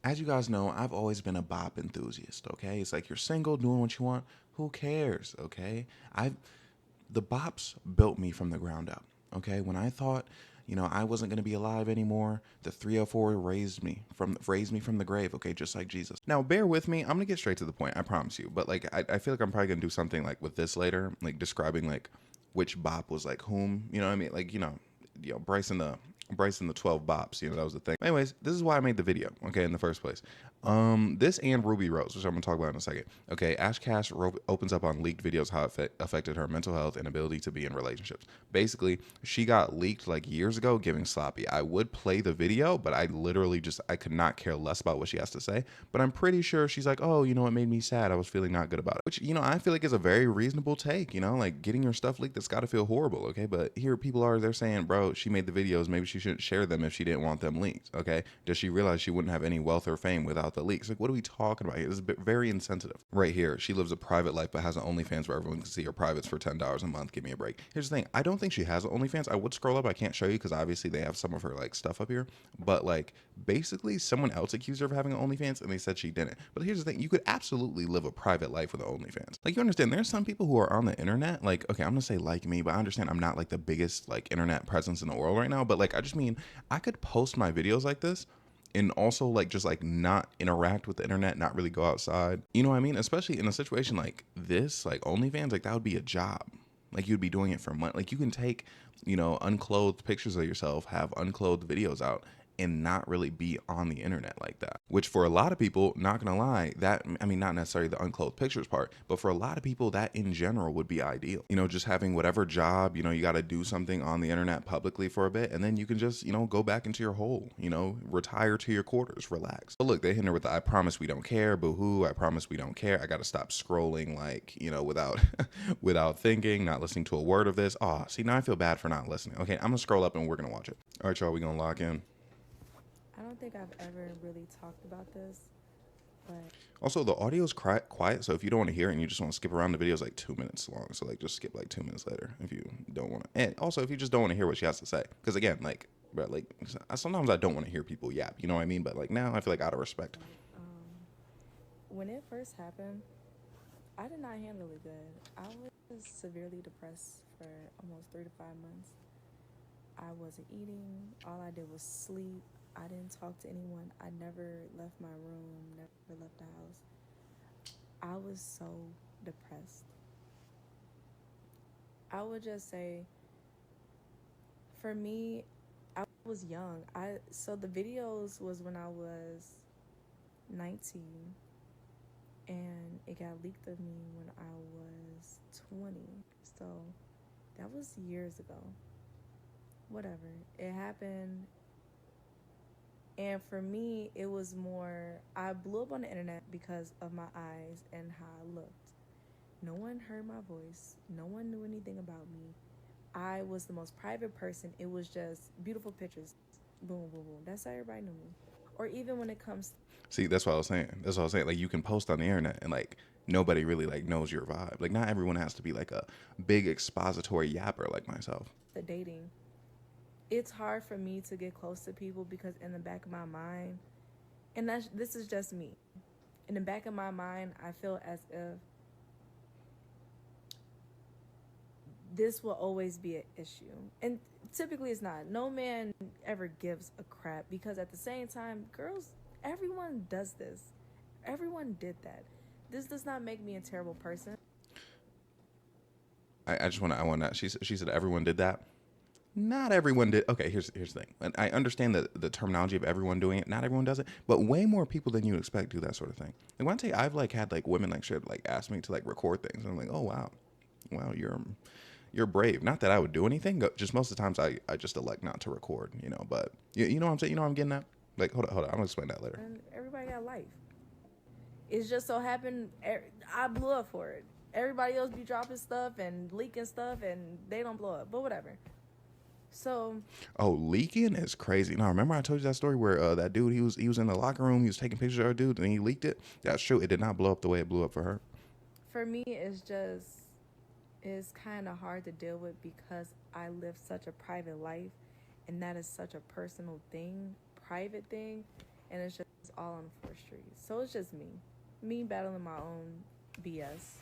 As you guys know, I've always been a bop enthusiast, okay? It's like you're single, doing what you want. Who cares, okay? I've the bops built me from the ground up, okay? When I thought, I wasn't going to be alive anymore, the 304 raised me from the grave, okay, just like Jesus. Now, bear with me. I'm going to get straight to the point, I promise you. But like I feel like I'm probably going to do something like with this later, like describing like which bop was like whom, you know what I mean? Like, Bryson the 12 bops, that was the thing. Anyways, this is why I made the video, okay, in the first place. This and Ruby Rose, which I'm gonna talk about in a second. Okay, Ash Cash opens up on leaked videos how it affected her mental health and ability to be in relationships. Basically, she got leaked like years ago giving sloppy. I would play the video, but I literally I could not care less about what she has to say. But I'm pretty sure she's like, oh, it made me sad. I was feeling not good about it. Which, I feel like is a very reasonable take, like getting your stuff leaked, that's gotta feel horrible, okay? But here people they're saying, bro, she made the videos, maybe she shouldn't share them if she didn't want them leaked, okay? Does she realize she wouldn't have any wealth or fame without the leaks? Like, what are we talking about here? This is very insensitive. Right here, she lives a private life but has an OnlyFans where everyone can see her privates for $10 a month. Give me a break. Here's the thing, I don't think she has an OnlyFans. I would scroll up, I can't show you because obviously they have some of her like stuff up here, but like basically someone else accused her of having an OnlyFans and they said she didn't. But here's the thing, you could absolutely live a private life with an OnlyFans. Like, you understand, there's some people who are on the internet, like, okay, I'm gonna say like me, but I understand I'm not like the biggest like internet presence in the world right now, but like I just mean I could post my videos like this and also like just like not interact with the internet, not really go outside. You know what I mean? Especially in a situation like this, like OnlyFans, like that would be a job. Like you'd be doing it for money. Like you can take, unclothed pictures of yourself, have unclothed videos out, and not really be on the internet like that. Which for a lot of people, not gonna lie, that I mean not necessarily the unclothed pictures part, but for a lot of people that in general would be ideal. Just having whatever job, you gotta do something on the internet publicly for a bit, and then you can just, go back into your hole, retire to your quarters, relax. But look, they hit her with the I promise we don't care, boo hoo, I promise we don't care. I gotta stop scrolling like, without without thinking, not listening to a word of this. Oh, see, now I feel bad for not listening. Okay, I'm gonna scroll up and we're gonna watch it. All right, y'all, we gonna lock in. I don't think I've ever really talked about this, but Also, the audio is quiet, so if you don't want to hear it and you just want to skip around, the video is like 2 minutes long. So like, just skip like 2 minutes later if you don't want to. And also, if you just don't want to hear what she has to say, because again, like, but like, sometimes I don't want to hear people yap. You know what I mean? But like now, I feel like out of respect. when it first happened, I did not handle it good. I was severely depressed for almost 3 to 5 months. I wasn't eating. All I did was sleep. I didn't talk to anyone. I never left my room, never left the house. I was so depressed. I would just say, for me, I was young. So the videos was when I was 19, and it got leaked of me when I was 20. So that was years ago. Whatever. It happened. And for me, it was more, I blew up on the internet because of my eyes and how I looked. No one heard my voice. No one knew anything about me. I was the most private person. It was just beautiful pictures. Boom, boom, boom. That's how everybody knew me. Or even when it comes, See, that's what I was saying. That's what I was saying. Like, you can post on the internet and like nobody really like knows your vibe. Like, not everyone has to be like a big expository yapper like myself. to dating, it's hard for me to get close to people because in the back of my mind, and this is just me. In the back of my mind, I feel as if this will always be an issue. And typically it's not. No man ever gives a crap because at the same time, girls, everyone does this. Everyone did that. This does not make me a terrible person. I just want to. I want to. She said everyone did that. Not everyone did. Okay, here's the thing. And I understand the terminology of everyone doing it. Not everyone does it, but way more people than you expect do that sort of thing. And when I tell you, I've like had like women like shit like ask me to like record things, and I'm like, oh wow, wow, you're brave. Not that I would do anything. Just most of the times I just elect not to record. But you know what I'm saying. You know what I'm getting at. Like hold on. I'm gonna explain that later. And everybody got life. It's just so happened I blew up for it. Everybody else be dropping stuff and leaking stuff and they don't blow up. But whatever. So Oh, leaking is crazy. Now, remember I told you that story where that dude he was in the locker room, he was taking pictures of our dude, and he leaked it. That's true. It did not blow up the way it blew up for her. for me it's kind of hard to deal with because I live such a private life and that is such a personal thing, private thing, and it's just all on the 4th Street. So it's just me battling my own BS.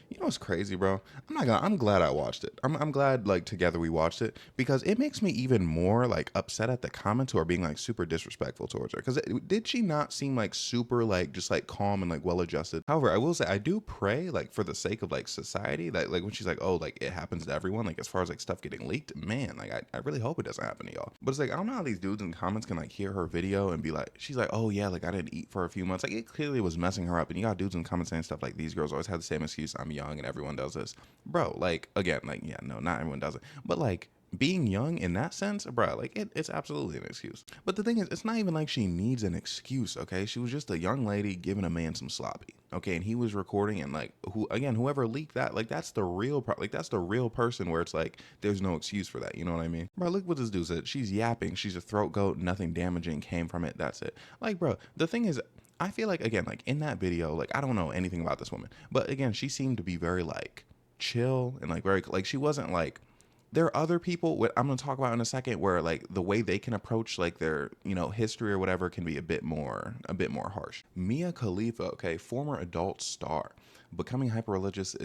You know what's crazy, bro? I'm glad I watched it. I'm glad like together we watched it because it makes me even more like upset at the comments who are being like super disrespectful towards her. Because did she not seem like super like just like calm and like well adjusted? However, I will say I do pray like for the sake of like society that like when she's like, oh, like it happens to everyone, like as far as like stuff getting leaked, man, like I really hope it doesn't happen to y'all. But it's like I don't know how these dudes in the comments can like hear her video and be like, she's like, oh yeah, like I didn't eat for a few months. Like it clearly was messing her up. And you got dudes in the comments saying stuff like these girls always have the same excuse, I'm young and everyone does this. Bro, like again, like yeah, no, not everyone does it. But like being young in that sense, bro, like it's absolutely an excuse. But the thing is, it's not even like she needs an excuse, okay? She was just a young lady giving a man some sloppy, okay? And he was recording, and like whoever leaked that, like that's the real like that's the real person where it's like there's no excuse for that, you know what I mean? Bro, look what this dude said. She's yapping, she's a throat goat, nothing damaging came from it. That's it. Like, bro, the thing is, I feel like again, like in that video, like I don't know anything about this woman, but again, she seemed to be very like chill and like very like she wasn't like there are other people what I'm going to talk about in a second where like the way they can approach like their history or whatever can be a bit more harsh. Mia Khalifa, okay, former adult star, becoming hyper religious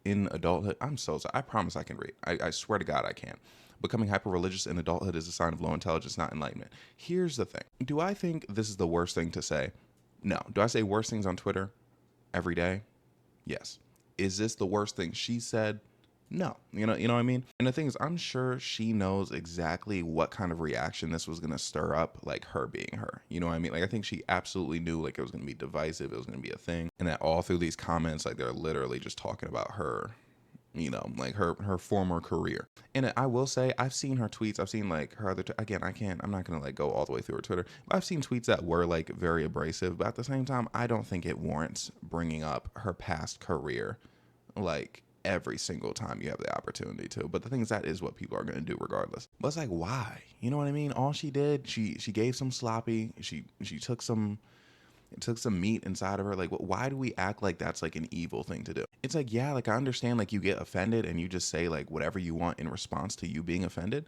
in adulthood. I'm so sorry. I promise I can read. I swear to God I can. Becoming hyper religious in adulthood is a sign of low intelligence, not enlightenment. Here's the thing. Do I think this is the worst thing to say? No. Do I say worse things on Twitter every day? Yes. Is this the worst thing she said? No. You know what I mean? And the thing is, I'm sure she knows exactly what kind of reaction this was going to stir up, like her being her. You know what I mean? Like, I think she absolutely knew, like, it was going to be divisive, it was going to be a thing. And that all through these comments, like, they're literally just talking about her, like her former career. And I will say, I've seen her tweets. I've seen like her other, again, I'm not going to like go all the way through her Twitter, but I've seen tweets that were like very abrasive. But at the same time, I don't think it warrants bringing up her past career like every single time you have the opportunity to. But the thing is, that is what people are going to do regardless. But it's like, why? You know what I mean? All she did, she gave some sloppy, she took some meat inside of her. Like, why do we act like that's like an evil thing to do? It's like, yeah, like I understand, like you get offended and you just say like whatever you want in response to you being offended.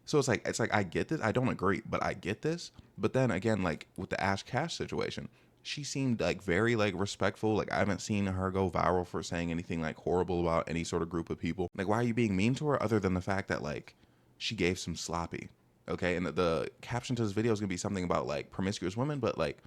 So it's like I get this. I don't agree, but I get this. But then again, like with the Ash Cash situation, she seemed like very like respectful. Like I haven't seen her go viral for saying anything like horrible about any sort of group of people. Like, why are you being mean to her other than the fact that like she gave some sloppy? Okay, and the caption to this video is gonna be something about like promiscuous women, but like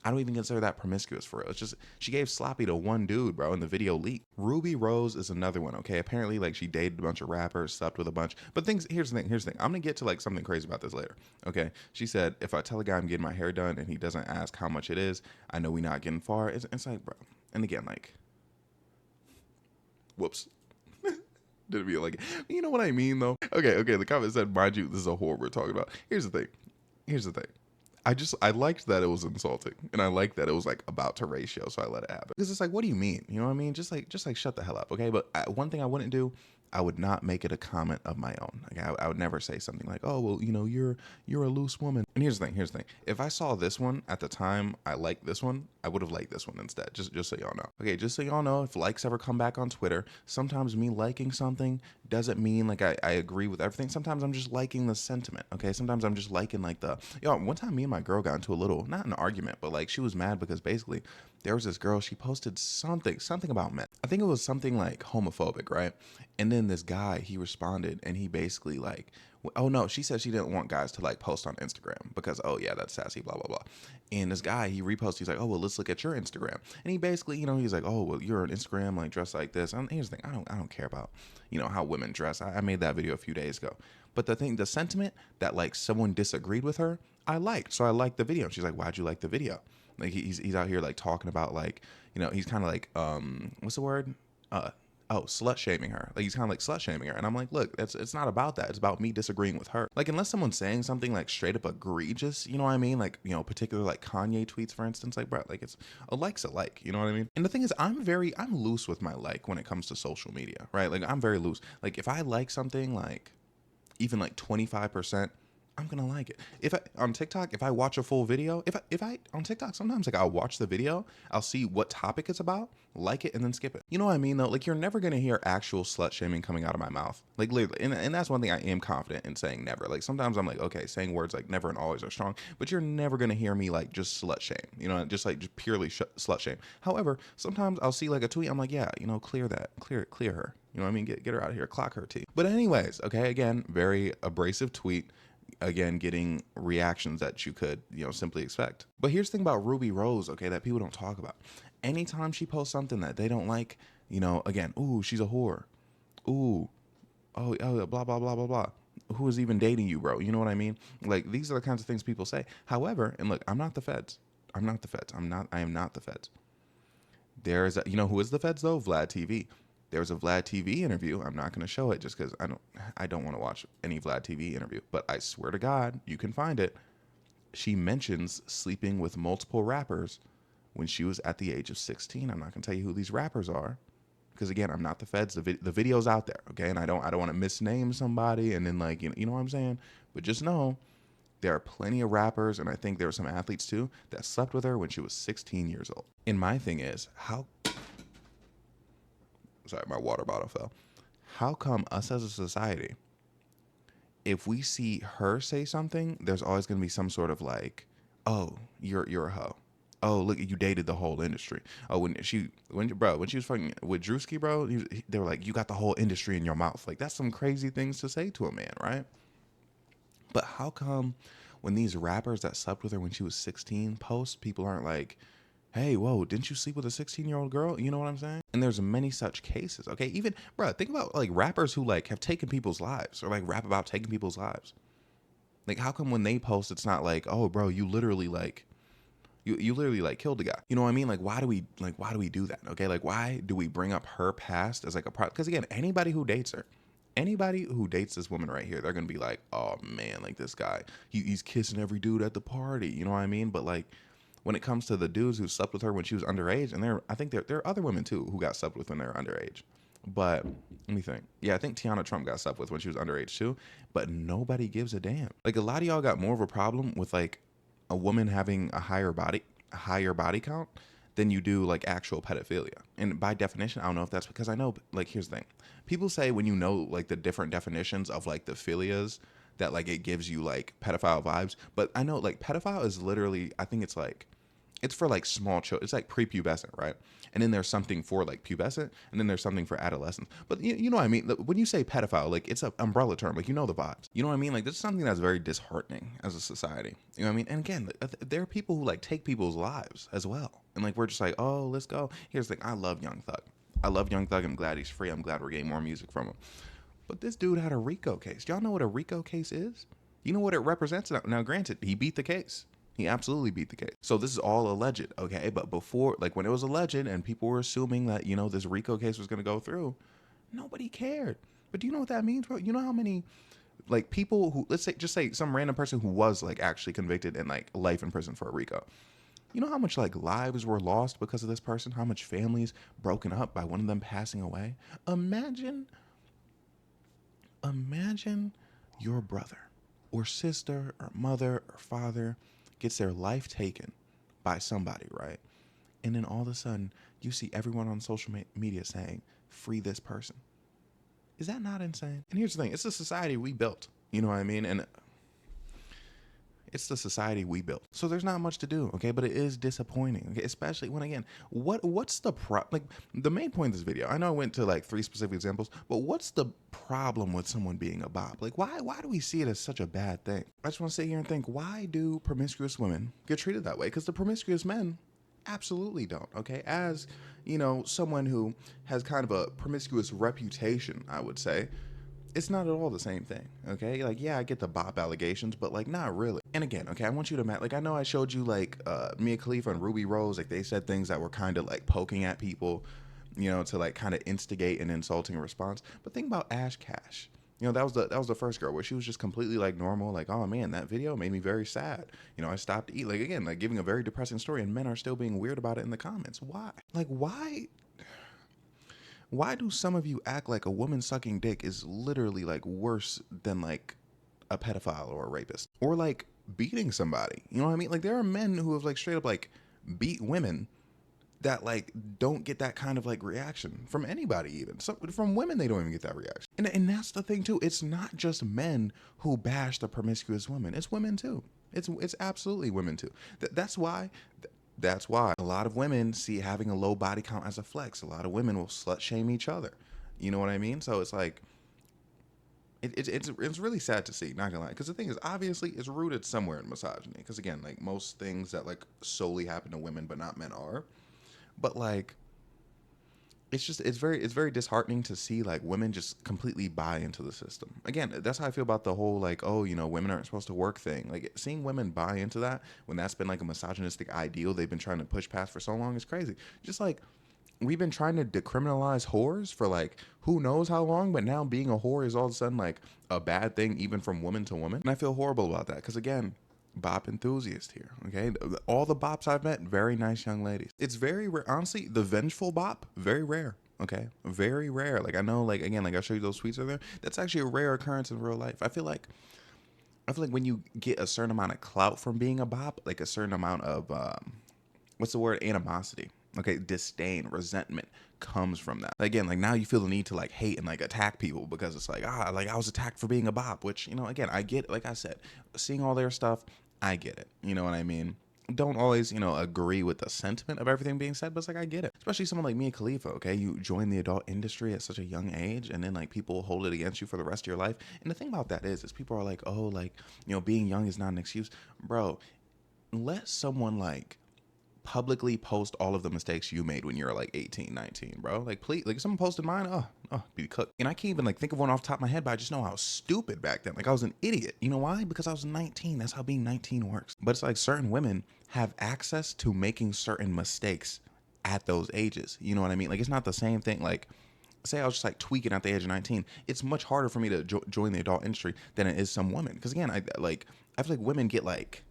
I don't even consider that promiscuous for real. It's just she gave sloppy to one dude, bro, and the video leaked. Ruby Rose is another one, okay? Apparently, like she dated a bunch of rappers, slept with a bunch. But here's the thing. I'm gonna get to like something crazy about this later. Okay. She said, if I tell a guy I'm getting my hair done and he doesn't ask how much it is, I know we not getting far. It's like, bro. And again, like, whoops. Didn't be like, you know what I mean though? Okay. The comment said, mind you, this is a whore we're talking about. Here's the thing. I liked that it was insulting, and I liked that it was like about to ratio, so I let it happen. Because it's like, what do you mean? You know what I mean? Just like shut the hell up, okay? But one thing I wouldn't do, I would not make it a comment of my own. Like I would never say something like, oh well, you're a loose woman. And here's the thing. If I saw this one at the time, I liked this one, I would have liked this one instead. Just so y'all know. Okay, just so y'all know, if likes ever come back on Twitter, sometimes me liking something doesn't mean like I agree with everything. Sometimes I'm just liking the sentiment. Okay, sometimes I'm just liking like one time me and my girl got into a little, not an argument, but like she was mad because basically there was this girl, she posted something about men. I think it was something like homophobic, right? And then this guy, he responded and he basically like, oh no, she said she didn't want guys to like post on Instagram because, oh yeah, that's sassy, blah, blah, blah. And this guy, he reposted, he's like, oh, well, let's look at your Instagram. And he basically, he's like, oh, well, you're on Instagram, like dressed like this. And here's the thing, I don't care about, how women dress. I made that video a few days ago. But the sentiment that like someone disagreed with her, I liked. So I liked the video. She's like, why'd you like the video? Like he's out here like talking about like, he's kind of like, what's the word? Slut shaming her. Like he's kind of like slut shaming her. And I'm like, look, it's not about that. It's about me disagreeing with her. Like unless someone's saying something like straight up egregious, you know what I mean? Like, particular like Kanye tweets, for instance, like, bro, like it's a like's a like, you know what I mean? And the thing is, I'm loose with my like when it comes to social media, right? Like I'm very loose. Like if I like something like even like 25%, I'm gonna like it. If I on TikTok, if I watch a full video, if I on TikTok, sometimes like I'll watch the video, I'll see what topic it's about, like it, and then skip it. You know what I mean though? Like you're never gonna hear actual slut shaming coming out of my mouth. Like literally, and that's one thing I am confident in saying never. Like sometimes I'm like, okay, saying words like never and always are strong, but you're never gonna hear me like just slut shame. You know, just purely slut shame. However, sometimes I'll see like a tweet, I'm like, yeah, you know, clear that, clear her. You know what I mean? Get her out of here, clock her T. But anyways, okay, again, very abrasive tweet, again getting reactions that you could, you know, simply expect. But here's the thing about Ruby Rose, okay, that people don't talk about. Anytime she posts something that they don't like, you know, again, ooh, she's a whore. Ooh, oh, blah blah blah blah blah. Who is even dating you, bro? You know what I mean? Like these are the kinds of things people say. However, and look, I'm not the feds. I'm not the feds. I am not the feds. There's a, you know who is the feds though? Vlad TV. There was a Vlad TV interview. I'm not going to show it just because I don't want to watch any Vlad TV interview. But I swear to God, you can find it. She mentions sleeping with multiple rappers when she was at the age of 16. I'm not going to tell you who these rappers are because again, I'm not the feds. The video's out there, okay? And I don't want to misname somebody and then like you know what I'm saying. But just know there are plenty of rappers, and I think there were some athletes too that slept with her when she was 16 years old. And my thing is, how sorry, my water bottle fell. How come us as a society, if we see her say something, there's always going to be some sort of like, oh, you're a hoe. Oh, look, you dated the whole industry. Oh, when she was fucking with Drewski, bro, they were like, you got the whole industry in your mouth. Like that's some crazy things to say to a man, right? But how come when these rappers that slept with her when she was 16 post, people aren't like, hey, whoa, didn't you sleep with a 16-year-old girl? You know what I'm saying? And there's many such cases, okay? Even, bro, think about like rappers who like have taken people's lives or like rap about taking people's lives. Like, how come when they post, it's not like, oh, bro, you literally like, you literally like killed a guy. You know what I mean? Like why do we do that? Okay, like why do we bring up her past as like a part? Because again, anybody who dates this woman right here, they're gonna be like, oh man, like this guy, he's kissing every dude at the party. You know what I mean? But like when it comes to the dudes who slept with her when she was underage, and I think there are other women too who got slept with when they were underage. But let me think. Yeah, I think Tiana Trump got slept with when she was underage too. But nobody gives a damn. Like a lot of y'all got more of a problem with like a woman having a higher body count than you do like actual pedophilia. And by definition, I don't know if that's because I know, like, here's the thing. People say when you know like the different definitions of like the philias that like it gives you like pedophile vibes. But I know like pedophile is literally, I think it's for like small children. It's like prepubescent, right? And then there's something for like pubescent, and then there's something for adolescents. But you know what I mean? When you say pedophile, like it's an umbrella term. Like you know the vibes. You know what I mean? Like this is something that's very disheartening as a society. You know what I mean? And again, there are people who like take people's lives as well. And like we're just like, oh, let's go. Here's the thing. I love Young Thug. I love Young Thug. I'm glad he's free. I'm glad we're getting more music from him. But this dude had a RICO case. Y'all know what a RICO case is? You know what it represents? Now, granted, he beat the case. He absolutely beat the case. So this is all alleged, okay? But before, like when it was alleged and people were assuming that, you know, this RICO case was going to go through, nobody cared. But do you know what that means, bro? You know how many like people who, let's say, just say some random person who was like actually convicted and like life in prison for a RICO. You know how much like lives were lost because of this person? How much families broken up by one of them passing away? Imagine Imagine your brother or sister or mother or father gets their life taken by somebody, right? And then all of a sudden, you see everyone on social media saying, free this person. Is that not insane? And here's the thing, it's a society we built. You know what I mean? And it's the society we built. So there's not much to do, okay? But it is disappointing, okay? Especially when, again, what's the like the main point of this video? I know I went to like 3 specific examples, but what's the problem with someone being a bop? Like why do we see it as such a bad thing? I just want to sit here and think, why do promiscuous women get treated that way? Because the promiscuous men absolutely don't, okay? As, you know, someone who has kind of a promiscuous reputation, I would say, it's not at all the same thing, okay? Like, yeah, I get the bop allegations, but like, not really. And again, okay, I want you to like, I know I showed you like Mia Khalifa and Ruby Rose, like they said things that were kind of like poking at people, you know, to like kind of instigate an insulting response. But think about Ash Cash. You know, that was the first girl where she was just completely like normal, like, oh man, that video made me very sad. You know, I stopped to eat. Like again, like giving a very depressing story, and men are still being weird about it in the comments. Why? Like, why do some of you act like a woman sucking dick is literally like worse than like a pedophile or a rapist, or like beating somebody. You know what I mean? Like there are men who have like straight up like beat women that like don't get that kind of like reaction from anybody. Even so, from women they don't even get that reaction. And that's the thing too, it's not just men who bash the promiscuous women, it's women too. It's absolutely women too. That's why a lot of women see having a low body count as a flex. A lot of women will slut shame each other, you know what I mean? So it's like it's really sad to see, not gonna lie, because the thing is, obviously it's rooted somewhere in misogyny, because again, like most things that like solely happen to women but not men are. But like it's very disheartening to see like women just completely buy into the system. Again, that's how I feel about the whole like, oh, women aren't supposed to work thing. Like seeing women buy into that when that's been like a misogynistic ideal they've been trying to push past for so long is crazy. Just like we've been trying to decriminalize whores for like who knows how long, but now being a whore is all of a sudden like a bad thing, even from woman to woman. And I feel horrible about that because, again, bop enthusiast here. Okay, all the bops I've met, very nice young ladies. It's very rare, honestly. The vengeful bop, very rare. Okay, very rare. Like I know, like again, like I showed you those tweets earlier. That's actually a rare occurrence in real life. I feel like when you get a certain amount of clout from being a bop, like a certain amount of what's the word, animosity, okay, disdain, resentment comes from that. Again, like now you feel the need to like hate and like attack people because it's like, like I was attacked for being a bop, which, again, I get, like I said, seeing all their stuff, I get it, you know what I mean? Don't always, agree with the sentiment of everything being said, but it's like I get it. Especially someone like Mia Khalifa, okay? You join the adult industry at such a young age, and then like people hold it against you for the rest of your life. And the thing about that is people are like, oh, like, being young is not an excuse. Bro, let someone like publicly post all of the mistakes you made when you were like 18, 19, bro. Like, please, like if someone posted mine, be cooked. And I can't even like think of one off the top of my head, but I just know I was stupid back then. Like I was an idiot. You know why? Because I was 19. That's how being 19 works. But it's like certain women have access to making certain mistakes at those ages. You know what I mean? Like it's not the same thing. Like say I was just like tweaking at the age of 19, it's much harder for me to join the adult industry than it is some women. Because again, I feel like women get like,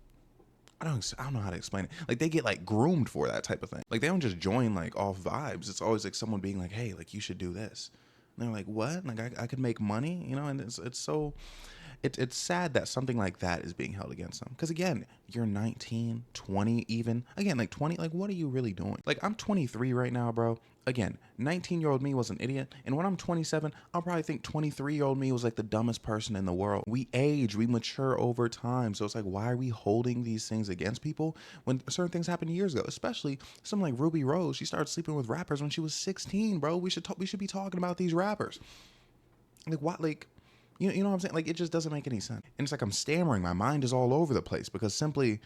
I don't know how to explain it. Like they get like groomed for that type of thing. Like they don't just join like off vibes. It's always like someone being like, hey, like you should do this. And they're like, what? Like I could make money, and it's so it's sad that something like that is being held against them. Because again, you're 19, 20 even. Again, like 20, like what are you really doing? Like I'm 23 right now, bro. Again, 19-year-old me was an idiot. And when I'm 27, I'll probably think 23-year-old me was like the dumbest person in the world. We age, we mature over time. So it's like, why are we holding these things against people when certain things happened years ago? Especially someone like Ruby Rose. She started sleeping with rappers when she was 16, bro. We should be talking about these rappers. Like what? Like, you know what I'm saying? Like it just doesn't make any sense. And it's like I'm stammering. My mind is all over the place because simply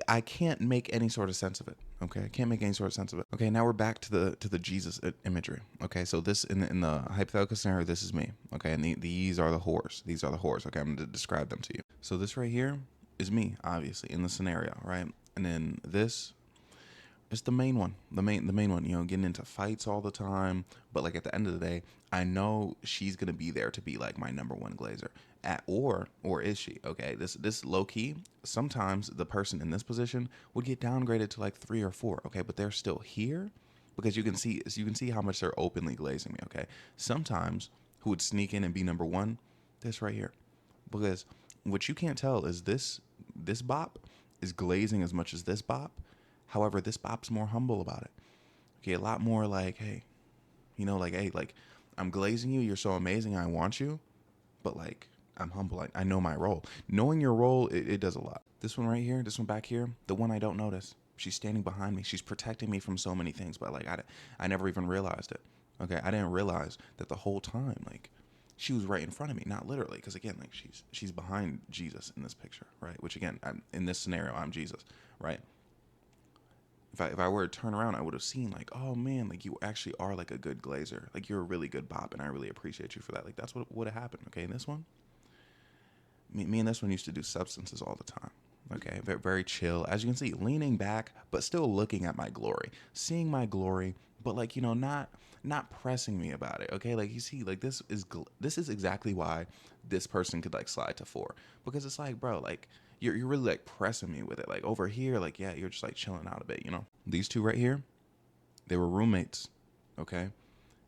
I can't make any sort of sense of it. Okay, I can't make any sort of sense of it. Okay, now we're back to the Jesus imagery. Okay, so this in the hypothetical scenario, this is me. Okay, and these are the whores. These are the whores. Okay, I'm going to describe them to you. So this right here is me, obviously, in the scenario, right? And then this is the main one, the main one. Getting into fights all the time, but like at the end of the day, I know she's gonna be there to be like my number one glazer. Or is she? Okay, this low key. Sometimes the person in this position would get downgraded to like 3 or 4. Okay, but they're still here because you can see how much they're openly glazing me. Okay, sometimes who would sneak in and be number one? This right here, because what you can't tell is this bop is glazing as much as this bop. However, this bop's more humble about it. Okay, a lot more like, hey, like, hey, like, I'm glazing you. You're so amazing. I want you. But like, I'm humble. I know my role. Knowing your role, it does a lot. This one right here, this one back here, the one I don't notice. She's standing behind me. She's protecting me from so many things. But like, I never even realized it. Okay, I didn't realize that the whole time, like, she was right in front of me. Not literally, because again, like, she's behind Jesus in this picture, right? Which again, in this scenario, I'm Jesus, right? If I were to turn around, I would have seen like, oh man, like you actually are like a good glazer. Like you're a really good bop, and I really appreciate you for that. Like that's what would have happened. Okay, and this one, me and this one used to do substances all the time. Okay, very, very chill. As you can see, leaning back, but still looking at my glory, seeing my glory, but like not pressing me about it. Okay, like you see, like this is exactly why this person could like slide to 4, because it's like, bro, like you're really like pressing me with it. Like over here, like yeah, you're just like chilling out a bit. These two right here, they were roommates. Okay,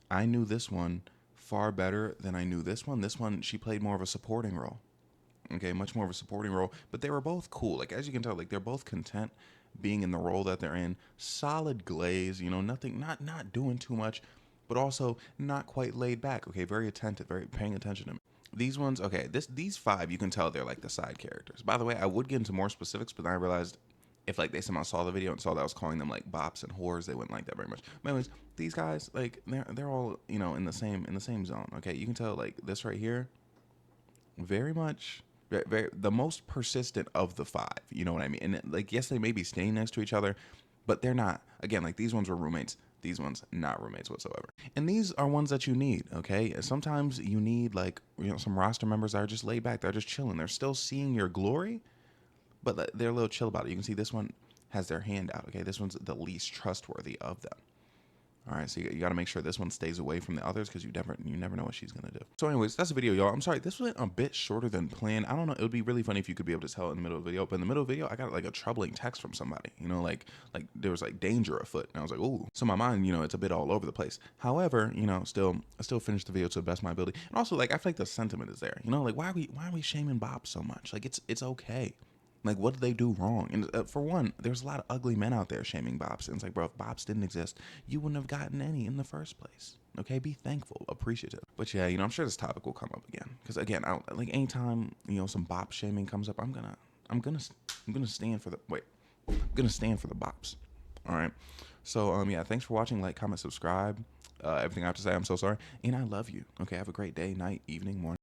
I knew this one far better than I knew this one. This one, she played more of a supporting role. Okay, much more of a supporting role, but they were both cool. Like, as you can tell, like, they're both content being in the role that they're in. Solid glaze, you know, nothing, not doing too much, but also not quite laid back. Okay, very attentive, very paying attention to me. These ones, okay, these five, you can tell they're like the side characters. By the way, I would get into more specifics, but then I realized if like they somehow saw the video and saw that I was calling them like bops and whores, they wouldn't like that very much. But anyways, these guys, like, they're all, you know, in the same zone. Okay, you can tell like this right here, very much the most persistent of the five. You know what I mean? And like, yes, they may be staying next to each other, but they're not. Again, like these ones were roommates. These ones not roommates whatsoever. And these are ones that you need. Okay, sometimes you need like, you know, some roster members that are just laid back. They're just chilling. They're still seeing your glory, but they're a little chill about it. You can see this one has their hand out. Okay, this one's the least trustworthy of them. All right, so you got to make sure this one stays away from the others because you never know what she's gonna do. So, anyways, that's the video, y'all. I'm sorry, this went a bit shorter than planned. I don't know. It would be really funny if you could be able to tell in the middle of the video. But in the middle of the video, I got like a troubling text from somebody. You know, like there was like danger afoot, and I was like, ooh. So my mind, you know, it's a bit all over the place. However, you know, I still finished the video to the best of my ability. And also, like, I feel like the sentiment is there. You know, like why are we shaming Bob so much? Like it's okay. Like, what did they do wrong? And for one, there's a lot of ugly men out there shaming bops. And it's like, bro, if bops didn't exist, you wouldn't have gotten any in the first place. Okay, be thankful, appreciative. But yeah, you know, I'm sure this topic will come up again. Because again, like anytime, you know, some bop shaming comes up, I'm gonna stand for the I'm gonna stand for the bops. All right. So yeah, thanks for watching. Like, comment, subscribe. Everything I have to say, I'm so sorry, and I love you. Okay, have a great day, night, evening, morning.